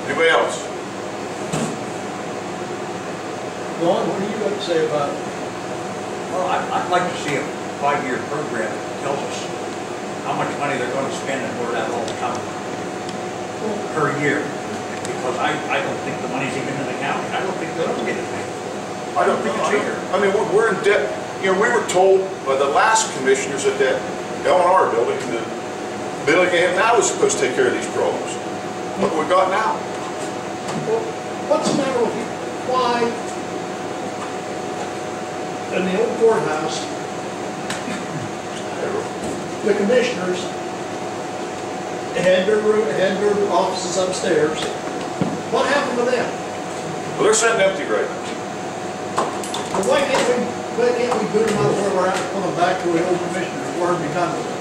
Anybody else? Ron, what do you got to say about it? Well, I'd like to see a 5-year program that tells us how much money they're going to spend and where that all comes per year. Because I don't think the money's even in the county. I don't think they'll get it back. I don't think it's here. I mean, we're in debt. You know, we were told by the last commissioners that L&R building, the building they have now is supposed to take care of these problems. Look what we got now. Well, what's the matter with you? Why, in the old courthouse, the commissioners had their offices upstairs. What happened to them? Well, they're sitting empty right now. Well, why can't we boot them out of where we're at and put them back to the old commissioners? Where have we done with them?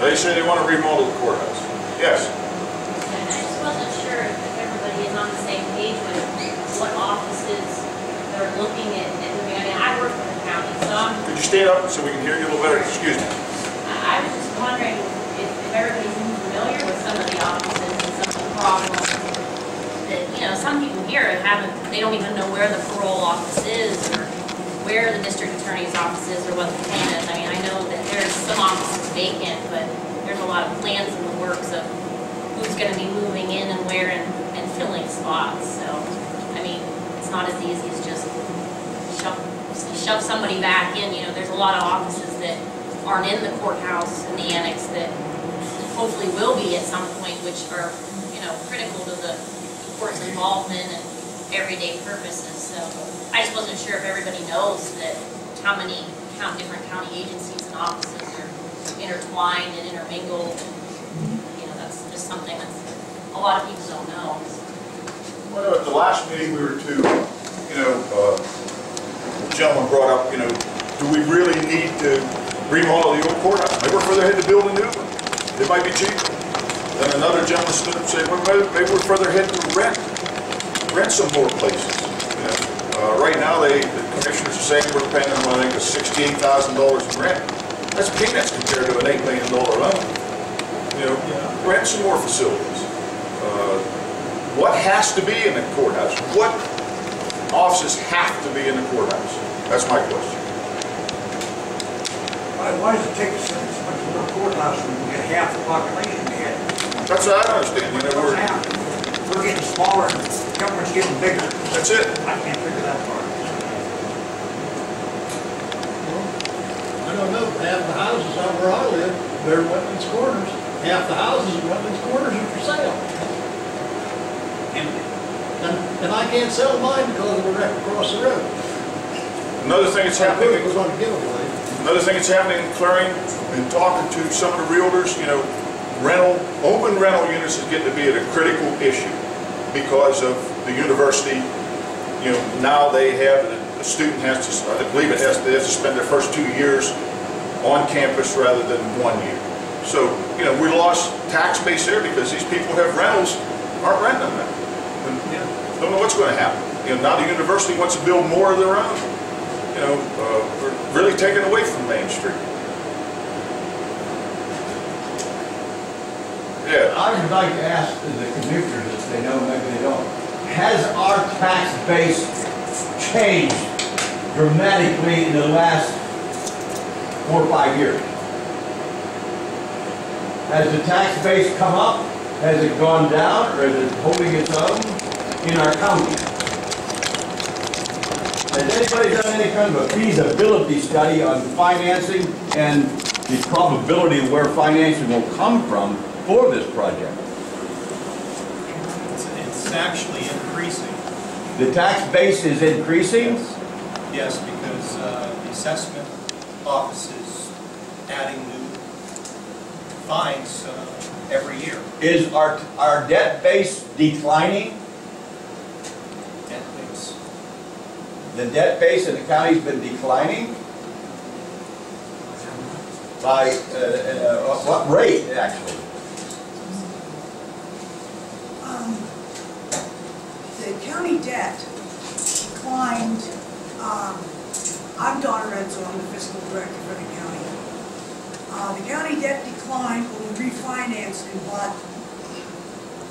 They say they want to remodel the courthouse. Yes. I just wasn't sure if everybody is on the same page with what offices they're looking at moving. I mean, I work for the county, so Could you stand up so we can hear you a little better? Excuse me. I was just wondering if everybody's familiar with some of the offices and some of the problems that, you know, some people here they don't even know where the parole office is or where the district attorney's office is or what the plan is. I mean, I know that there's some offices vacant, but there's a lot of plans in the works of who's going to be moving in and where and filling spots. So, I mean, it's not as easy as just shove somebody back in. You know, there's a lot of offices that aren't in the courthouse and the annex that hopefully will be at some point, which are, you know, critical to the court's involvement and everyday purposes. So I just wasn't sure if everybody knows that how different county agencies and offices are intertwined and intermingled. You know, that's just something that a lot of people don't know. Well, at the last meeting we were to, you know, the gentleman brought up, you know, do we really need to remodel the old courthouse? Maybe we're further ahead to build a new one. It might be cheaper. Then another gentleman stood up and said, well, maybe we're further ahead to rent some more places. You know, right now, the commissioners are saying we're paying them, I think, $68,000 in rent. That's peanuts compared to an $8 million loan. You know, rent some more facilities. What has to be in the courthouse? What offices have to be in the courthouse? That's my question. Why does it take us so much more courthouse when we get half the population we had? That's what I don't understand. You know, we're getting smaller and government's getting bigger. That's it. I can't figure that part. I don't know. Half the houses out where I live, they're Wetlands Corners. Half the houses in Wetlands Corners are for sale. And I can't sell mine because we're right across the road. Another thing that's happening. It was on giveaway. Another thing that's happening in Clarion, in talking to some of the realtors, you know, open rental units is getting to be a critical issue because of the university. You know, now they have, the student has to, I believe they have to spend their first 2 years on campus rather than 1 year. So, you know, we lost tax base there because these people who have rentals aren't renting them now. And, don't know what's going to happen. You know, now the university wants to build more of their own. You know, we're really taken away from Main Street. Yeah. I would like to ask the commissioners if they know, maybe they don't. Has our tax base changed dramatically in the last 4 or 5 years? Has the tax base come up? Has it gone down? Or is it holding its own in our county? Has anybody done any kind of a feasibility study on financing and the probability of where financing will come from for this project? It's actually increasing. The tax base is increasing? Yes, because the assessment office is adding new fines every year. Is our debt base declining? Debt base. The debt base in the county's been declining? By what rate, actually? The county debt declined. I'm Donna Renzo, I'm the fiscal director for the county. The county debt declined when we refinanced and bought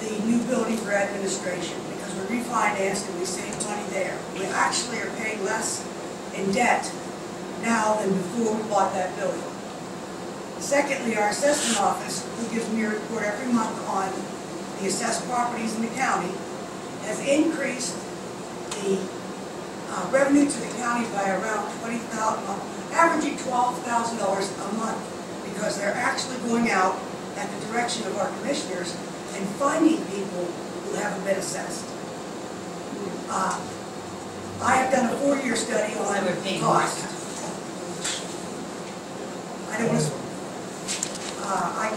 the the new building for administration, because we refinanced and we saved money there. We actually are paying less in debt now than before we bought that building. Secondly, our assessment office, who gives me a report every month on the assessed properties in the county, has increased the revenue to the county by around $20,000, averaging $12,000 a month, because they're actually going out at the direction of our commissioners and finding people who haven't been assessed. I have done a 4-year study on cost. I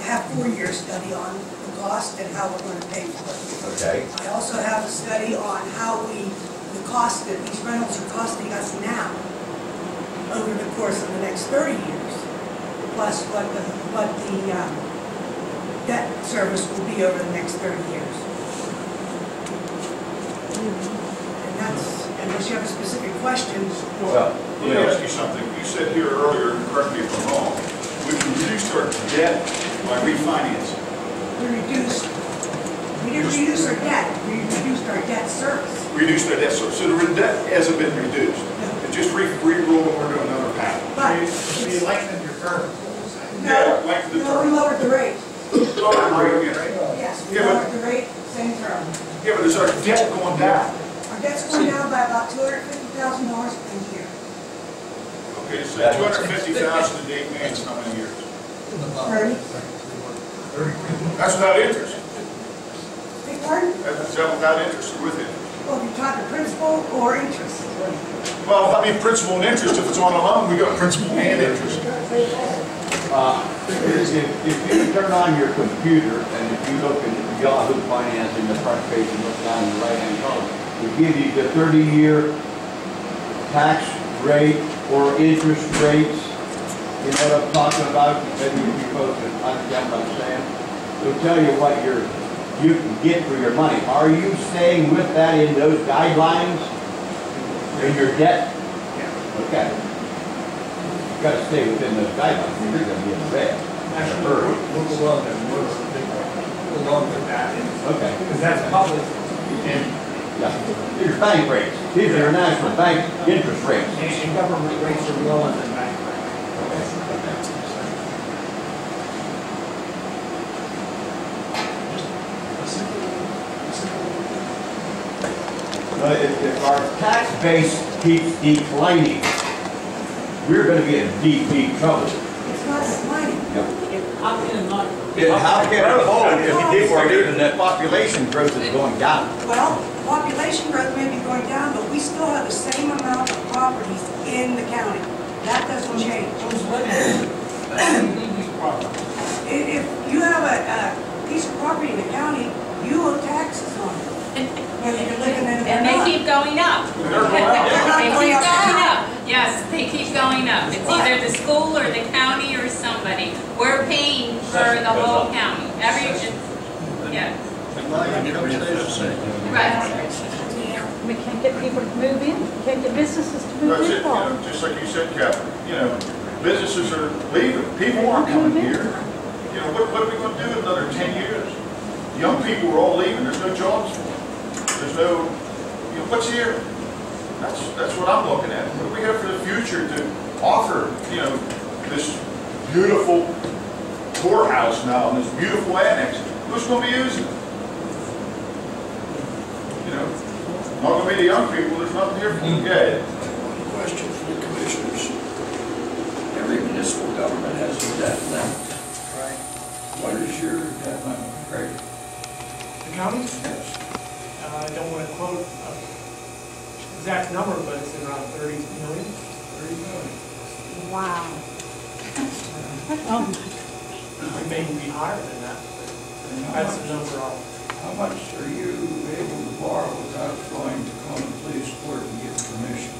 have 4-year study on the cost and how we're going to pay for it. Okay. I also have a study on how the cost that these rentals are costing us now over the course of the next 30 years, plus what the debt service will be over the next 30 years. And that's, unless you have a specific question. Well, let me ask you something. You said here earlier, and correct me if I'm wrong, we reduced our debt by refinancing. We didn't reduce our debt, we reduced our debt service. Reduced our debt service. So the debt hasn't been reduced. It just re-rolled over to another path. But We lengthened your term. Yeah, like the no, we term. lowered the rate. Lower the rate, yeah. Yes, we Yeah, but- lowered the rate, same term. Yeah, but is our debt going down? Our debt's going down by about $250,000 a year. Okay, so 250,000 to 8 million is how many years? Pardon? That's without interest. Big pardon? That's without interest or with interest. Well, if you're talking principal or interest. Well, I mean, principal and interest, if it's on a loan, we got principal and interest. If you turn on your computer and if you look at Yahoo Finance in the front page and look down in the right-hand column, it gives you the 30-year tax rate or interest rates. You know what I'm talking about? Maybe you folks understand what I'm saying. It'll tell you what you can get for your money. Are you staying with that in those guidelines? In your debt? Yeah. Okay. You gotta stay within those guidelines, or you're gonna be in red. Actually, we'll go along with that. Okay. Because that's public and Yeah. These are bank rates. These are national bank interest rates. government rates are lower than bank rates. If our tax base keeps declining, we're gonna be in deep trouble. It's not declining. How can it not? How can it hold if the population growth is going down? Well, population growth may be going down, but we still have the same amount of properties in the county. That doesn't change. Those revenues, leave these properties. If you have a piece of property in the county, you owe taxes on it. Whether you're living in it or And they not. keep going up. They're going up. They keep going going up. up. Yes, they keep going up. It's either the school or the county or somebody. We're paying for the whole county. Yeah. Right. We can't get people to move in, can't get businesses to move That's it, in. you know, just like you said, Catherine, you know, businesses are leaving, people aren't coming here. You know, what are we gonna do in another 10 years? Young people are all leaving, there's no jobs for them. There's no, you know, what's here? That's what I'm looking at. What do we have for the future to offer, you know, this beautiful courthouse now and this beautiful annex? Who's gonna be using it? You know, not gonna be the young people, there's nothing here for them. Yeah. Question for the commissioners. Every municipal government has a debt limit. Right. What is your debt limit, Craig? The county? Yes. I don't want to quote an exact number, but it's around 30 million. 30 million. Wow. We may even be higher than that, but that's the number I'll. How much are you able to borrow without going to County Police Court and get permission?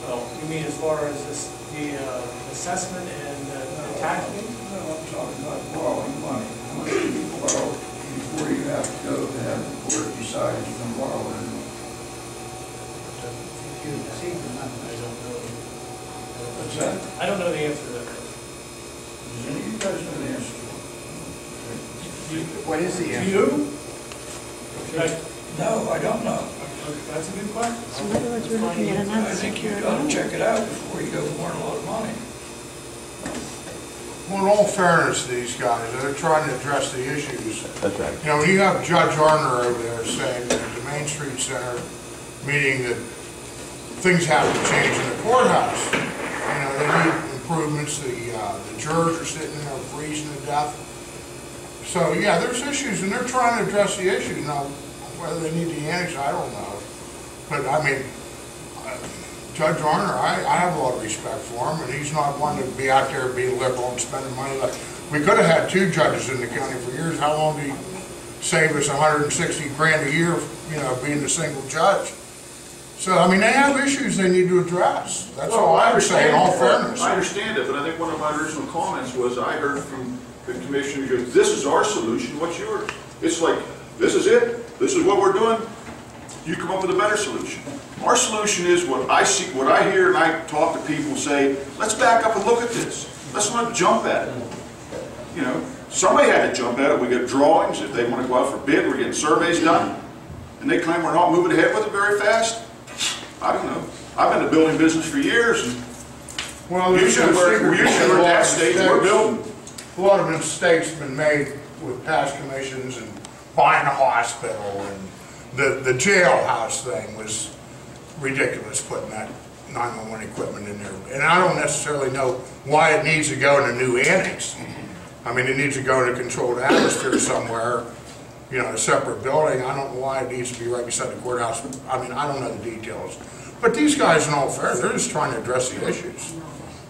Well, you mean as far as the assessment and the tax rate? No, I'm talking about borrowing money. How much do you borrow before you have to go to have the court decide you can borrow it or not? I don't know. What's that? I don't know the answer to that. Does any of you guys know the answer to it? Do What is the answer? You? No, I don't know. That's a good question. So in other words, we're looking at an I think you've got to check it out before you go warn a lot of money. Well, in all fairness to these guys, they're trying to address the issues. That's right. You know, when you have Judge Arner over there saying at the Main Street Center meeting that things have to change in the courthouse. You know, they need improvements, the jurors are sitting there freezing to death. So, yeah, there's issues, and they're trying to address the issue. Now, whether they need the annex, I don't know. But, I mean, Judge Arner, I have a lot of respect for him, and he's not one to be out there being liberal and spending money. We could have had 2 judges in the county for years. How long did he save us 160 grand a year, you know, being a single judge? So, I mean, they have issues they need to address. That's all I would say, in all fairness. I understand it, but I think one of my original comments was I heard from the commissioner, goes, this is our solution, what's yours? It's like, this is it, this is what we're doing, you come up with a better solution. Our solution is what I see, what I hear, and I talk to people say, let's back up and look at this. Let's not jump at it. You know, somebody had to jump at it. We got drawings, if they want to go out for bid, we're getting surveys done, and they claim we're not moving ahead with it very fast. I don't know. I've been in the building business for years, and Well, usually we're at that stage, we're building. A lot of mistakes have been made with past commissions and buying a hospital, and the jailhouse thing was ridiculous, putting that 911 equipment in there. And I don't necessarily know why it needs to go in a new annex. I mean, it needs to go in a controlled atmosphere somewhere, you know, a separate building. I don't know why it needs to be right beside the courthouse. I mean, I don't know the details. But these guys, in all fairness, they're just trying to address the issues.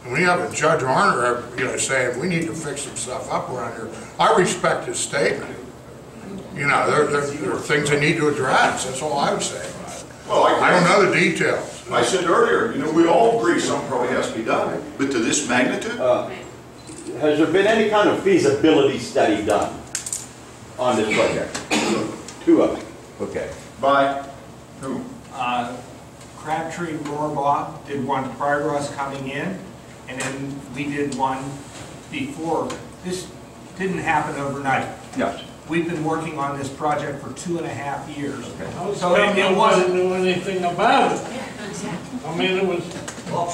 And when you have a Judge Arner, you know, saying we need to fix some stuff up around here, I respect his statement. You know, there are things they need to address. That's all I would say about it. Well, I don't know the details. I said earlier, you know, we all agree something probably has to be done, but to this magnitude? Has there been any kind of feasibility study done on this project? 2 of them. Okay. By who? Crabtree and Rohrbach did one prior to us coming in, and then we did one before. This didn't happen overnight. Yes. We've been working on this project for 2.5 years. So it wasn't knew anything about it. I mean, it was,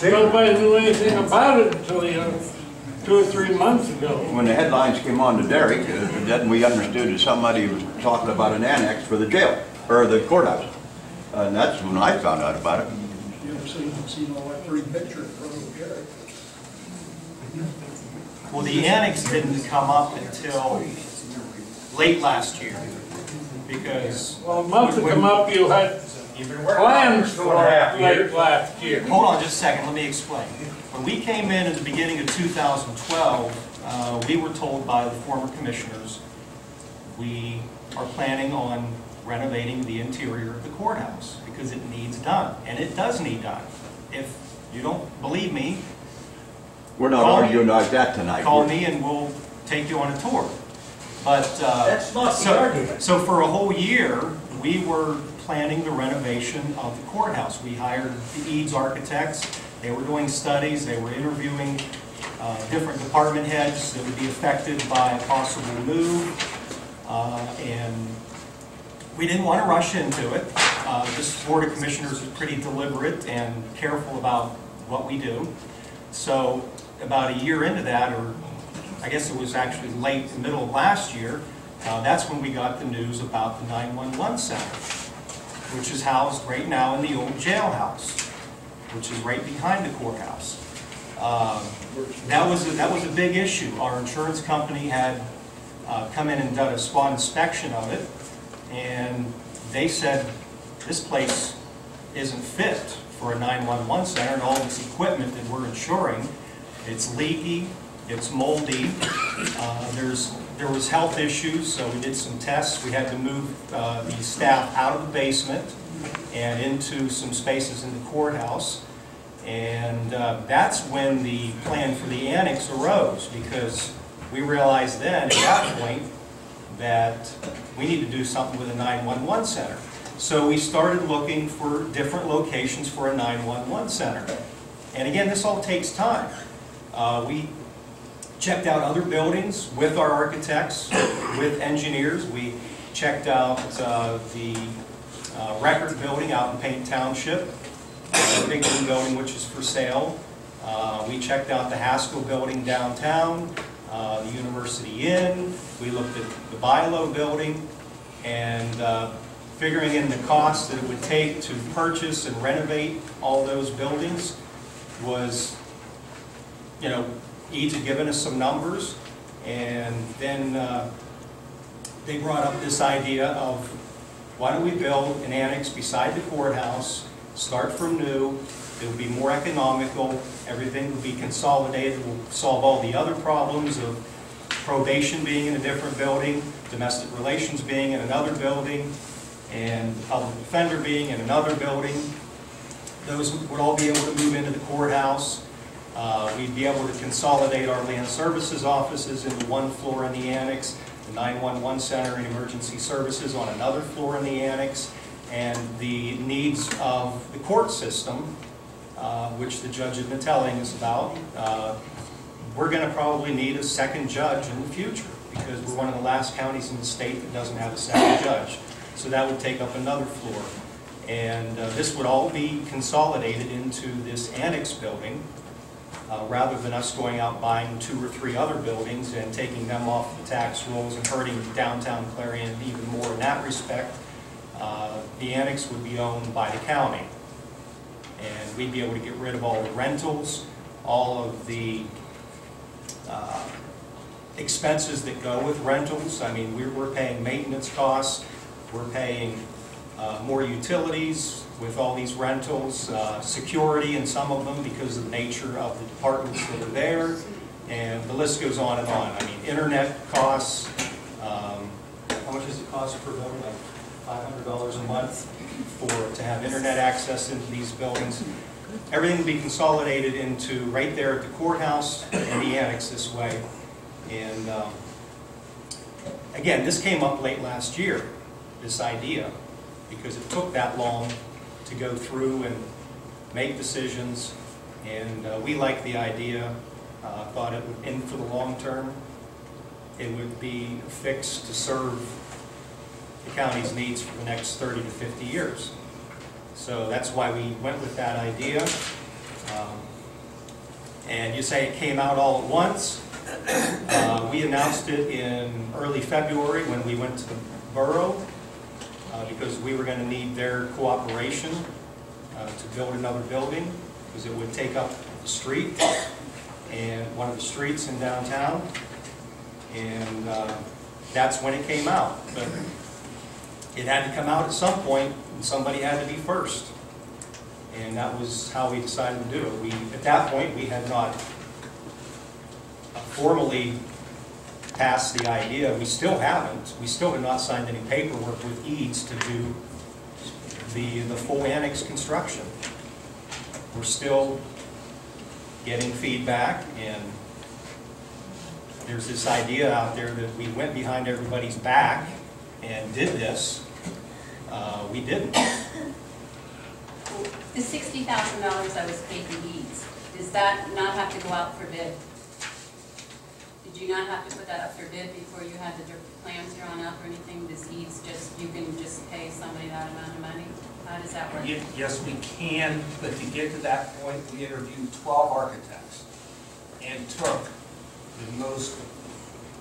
nobody knew anything about it until 2 or 3 months ago. When the headlines came on to Derek, then we understood that somebody was talking about an annex for the jail, or the courthouse. And that's when I found out about it. You ever seen all that pretty picture from Jerry? Well, the annex didn't come up until late last year, because... Well, it must have come up, you had plans for it late last year. Hold on just a second, let me explain. When we came in the beginning of 2012, we were told by the former commissioners, we are planning on renovating the interior of the courthouse because it needs done, and it does need done. If you don't believe me, We're not arguing like that tonight. call me and we'll take you on a tour. But That's not the argument. so for a whole year, we were planning the renovation of the courthouse. We hired the Eads architects. They were doing studies. They were interviewing different department heads that would be affected by a possible move. And we didn't want to rush into it. This Board of Commissioners is pretty deliberate and careful about what we do. So about a year into that, or I guess it was actually late, the middle of last year, that's when we got the news about the 911 center, which is housed right now in the old jailhouse, which is right behind the courthouse. That was a big issue. Our insurance company had come in and done a spot inspection of it, and they said this place isn't fit for a 911 center, and all this equipment that we're insuring, it's leaky, it's moldy, there was health issues, so we did some tests. We had to move the staff out of the basement and into some spaces in the courthouse, and that's when the plan for the annex arose, because we realized then at that point that we need to do something with a 911 center. So we started looking for different locations for a 911 center. And again, this all takes time. We checked out other buildings with our architects, with engineers. We checked out the Record Building out in Paint Township, the big new building which is for sale. We checked out the Haskell Building downtown, the University Inn. We looked at the Bilo Building, and figuring in the cost that it would take to purchase and renovate all those buildings was, you know, Eads had given us some numbers, and then they brought up this idea of, why don't we build an annex beside the courthouse, start from new, it would be more economical, everything would be consolidated, it will solve all the other problems of probation being in a different building, domestic relations being in another building, and the public defender being in another building. Those would all be able to move into the courthouse. We'd be able to consolidate our land services offices into one floor in the annex, the 911 center and emergency services on another floor in the annex, and the needs of the court system, which the judge had been telling us about. We're going to probably need a second judge in the future because we're one of the last counties in the state that doesn't have a second judge. So that would take up another floor. And this would all be consolidated into this annex building, rather than us going out buying 2 or 3 other buildings and taking them off the tax rolls and hurting downtown Clarion even more in that respect. The annex would be owned by the county. And we'd be able to get rid of all the rentals, all of the expenses that go with rentals. I mean, we're paying maintenance costs, we're paying more utilities with all these rentals, security in some of them because of the nature of the departments that are there, and the list goes on and on. I mean, internet costs, how much does it cost per building? Like $500 a month to have internet access into these buildings. Everything will be consolidated into right there at the courthouse and the annex this way. And again, this came up late last year, this idea, because it took that long to go through and make decisions, and we liked the idea, thought it would, and for the long term, it would be fixed to serve the county's needs for the next 30 to 50 years. So that's why we went with that idea. And you say it came out all at once. We announced it in early February when we went to the borough, because we were going to need their cooperation to build another building, because it would take up the street, and one of the streets in downtown, and that's when it came out. But it had to come out at some point, and somebody had to be first, and that was how we decided to do it. At that point, we had not formally passed the idea. We still haven't. We still have not signed any paperwork with Eads to do the full annex construction. We're still getting feedback, and there's this idea out there that we went behind everybody's back and did this. We didn't. The $60,000 I was paid to Eads, does that not have to go out for bid? Did you not have to put that up for bid before you had the plans drawn up or anything? Does Eads just, you can just pay somebody that amount of money? How does that work? Yes, we can, but to get to that point, we interviewed 12 architects and took the most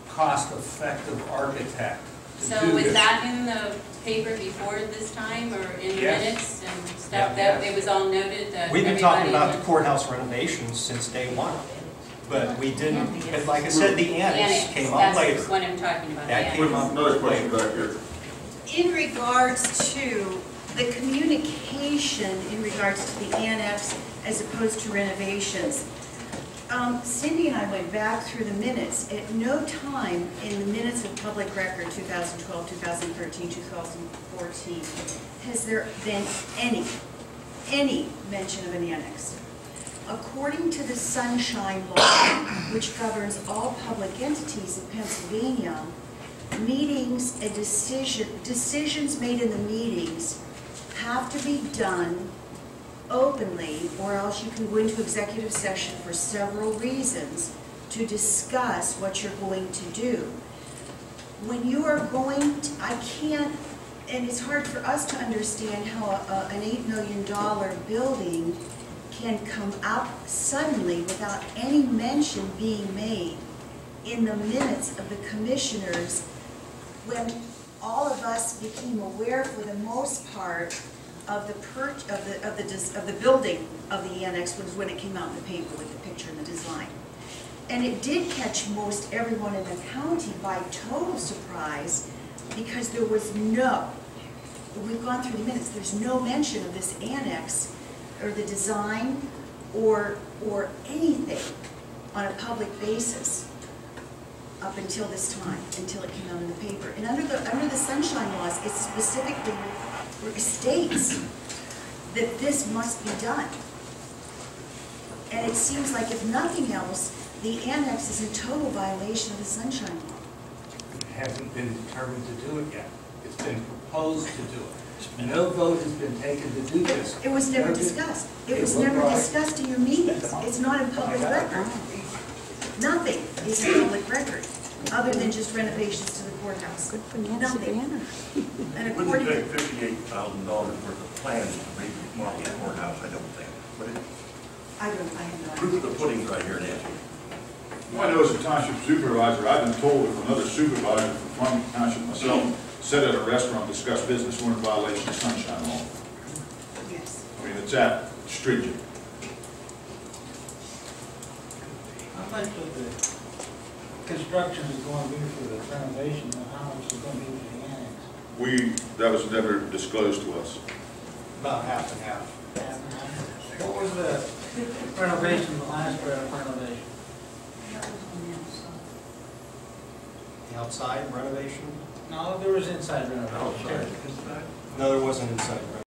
cost-effective architect to So do was this. that in the paper before this time, or in the Yes. minutes and stuff, Yeah. that it was all noted that We've been talking everybody- about the courthouse renovations since day one, but we didn't, but like I said, the annex came up later. That's what I'm talking about, the That came annex. up Another question later. back here. In regards to the communication in regards to the annex as opposed to renovations, Cindy and I went back through the minutes. At no time in the minutes of public record 2012, 2013, 2014 has there been any mention of an annex. According to the Sunshine Law, which governs all public entities in Pennsylvania, meetings and decisions made in the meetings have to be done openly, or else you can go into executive session for several reasons to discuss what you're going to do. When you are going to, I can't, and it's hard for us to understand how an $8 million building can come up suddenly without any mention being made in the minutes of the commissioners, when all of us became aware for the most part of the building of the annex was when it came out in the paper with the picture and the design. And it did catch most everyone in the county by total surprise, because there was no, we've gone through the minutes, there's no mention of this annex or the design or anything on a public basis up until this time, until it came out in the paper. And under the sunshine laws, it specifically states that this must be done. And it seems like, if nothing else, the annex is in total violation of the sunshine law. It hasn't been determined to do it yet. It's been proposed to do it. No vote has been taken to do this. It was never discussed. It was never discussed in your meetings. It's not in public record. Nothing is in public record, other than just renovations to the courthouse. Nothing. And according to Wouldn't take $58,000 worth of plans to remodel the courthouse, I don't think. Would it? I have no idea. Proof of the pudding's right here, Nancy. Well, I know as a township supervisor, I've been told if another supervisor from Fleming Township myself sat at a restaurant, discussed business, we're in violation of sunshine law. Yes. I mean, it's that stringent. How much of the construction is going to be for the renovation, and how much is going to be for the annex? That was never disclosed to us. About half and half. What was the renovation, the last renovation? The outside renovation? No, there was inside renovation. Outside. No, there wasn't inside renovation.